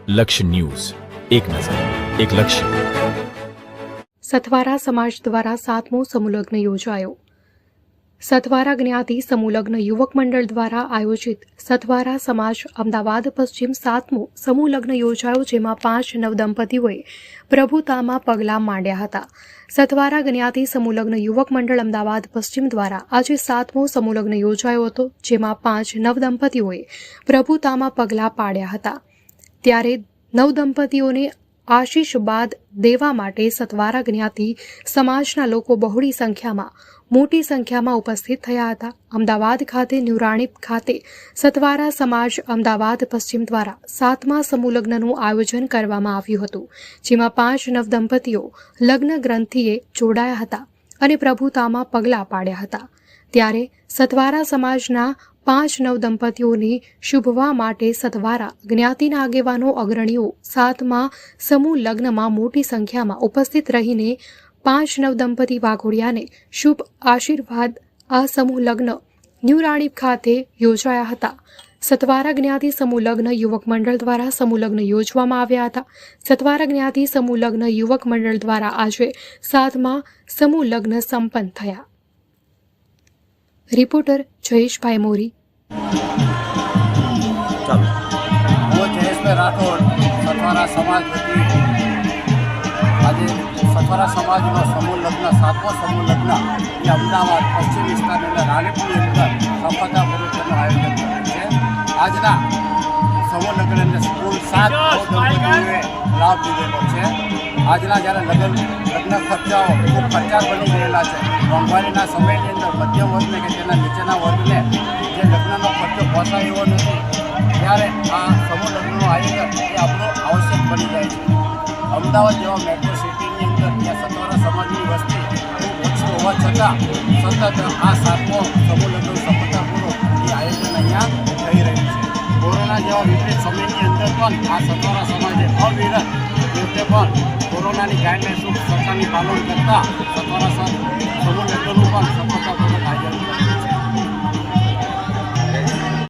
લક્ષ્ય ન્યૂઝ, એક નજર, એક લક્ષ્ય. સથવારા સમાજ દ્વારા 7મો સમૂહલગ્ન યોજાયો. સથવારા જ્ઞાતિ સમૂહલગ્ન યુવક મંડળ દ્વારા આયોજિત સથવારા સમાજ અમદાવાદ પશ્ચિમ 7મો સમૂહલગ્ન યોજાયો, જેમાં 5 નવદંપતીઓએ પ્રભુતામાં પગલાં માંડ્યા હતા. સથવારા જ્ઞાતિ સમૂહલગ્ન યુવક મંડળ અમદાવાદ પશ્ચિમ દ્વારા આજે 7મો સમૂહલગ્ન યોજાયો હતો, જેમાં 5 નવદંપતીઓએ પ્રભુતામાં પગલાં પાડ્યા હતા. ત્યારે નવદંપતીઓને આશીષબાદ દેવા માટે સથવારા જ્ઞાતિ સમાજના લોકો બહોળી સંખ્યામાં મોટી સંખ્યામાં ઉપસ્થિત થયા હતા. અમદાવાદ ખાતે ન્યુરાણી ખાતે સથવારા સમાજ અમદાવાદ પશ્ચિમ દ્વારા 7મા સમૂહલગ્નનું આયોજન કરવામાં આવ્યું હતું, જેમાં 5 નવદંપતીઓ લગ્ન ગ્રંથિએ જોડાયા હતા અને પ્રભુતામાં પગલાં પાડ્યા હતા. ત્યારે સથવારા સમાજના 5 નવદંપતીઓની શુભવા માટે સથવારા જ્ઞાતિના આગેવાનો અગ્રણીઓ 7મા સમૂહ લગ્નમાં મોટી સંખ્યામાં ઉપસ્થિત રહીને 5 નવદંપતી વાઘોડિયાને શુભ આશીર્વાદ. આ સમૂહ લગ્ન ન્યુરાણી ખાતે યોજાયા હતા. સથવારા જ્ઞાતિ સમૂહ લગ્ન યુવક મંડળ દ્વારા સમૂહ લગ્ન યોજવામાં આવ્યા હતા. સથવારા જ્ઞાતિ સમૂહ લગ્ન યુવક મંડળ દ્વારા આજે 7મા સમૂહ લગ્ન સંપન્ન થયા. રિપોર્ટર જયેશભાઈ મોરી. હું જયેશભાઈ રાઠોડ, સથવારા સમાજ વતી આજે સથવારા સમાજનો સમૂહ લગ્ન 7મો સમૂહ લગ્ન એ અમદાવાદ પશ્ચિમ વિસ્તારની અંદર રાણીપુરની અંદર સફળતાપૂર્વક તેનું આયોજન કર્યું છે. આજના સમૂહ લગ્નને કુલ 7 દંપતીઓએ લાભ લીધેલો છે. આજના જ્યારે લગ્ન ખર્ચાઓ ખૂબ ખર્ચાળ બની ગયેલા છે. મોંઘવારીના સમયની અંદર મધ્યમ વર્ગને કે તેના નીચેના વર્ગને જે લગ્નનો ખર્ચો પહોંચાય એવો નથી, ત્યારે આ સમૂહ લગ્નનું આયોજન એ આપણું આવશ્યક બની જાય છે. અમદાવાદ જેવા મેટ્રો સિટીની અંદર ત્યાં સથવારા સમાજની વસ્તી ખૂબ ઓછી હોવા છતાં સતત આ 7મો સમૂહ લગ્ન સફળતાપૂર્વક એ આયોજન અહીંયા થઈ રહ્યું છે. કોરોના જેવા વિપરીત સમયની અંદર પણ આ સથવારા સમાજે અવિરત રીતે પણ કોરોનાની ગાઈડલાઇન્સ સરકારની પાલન કરતા સથવારા સમૂહ લગ્નનું પણ સફળતાપૂર્વક આયોજન કર્યું.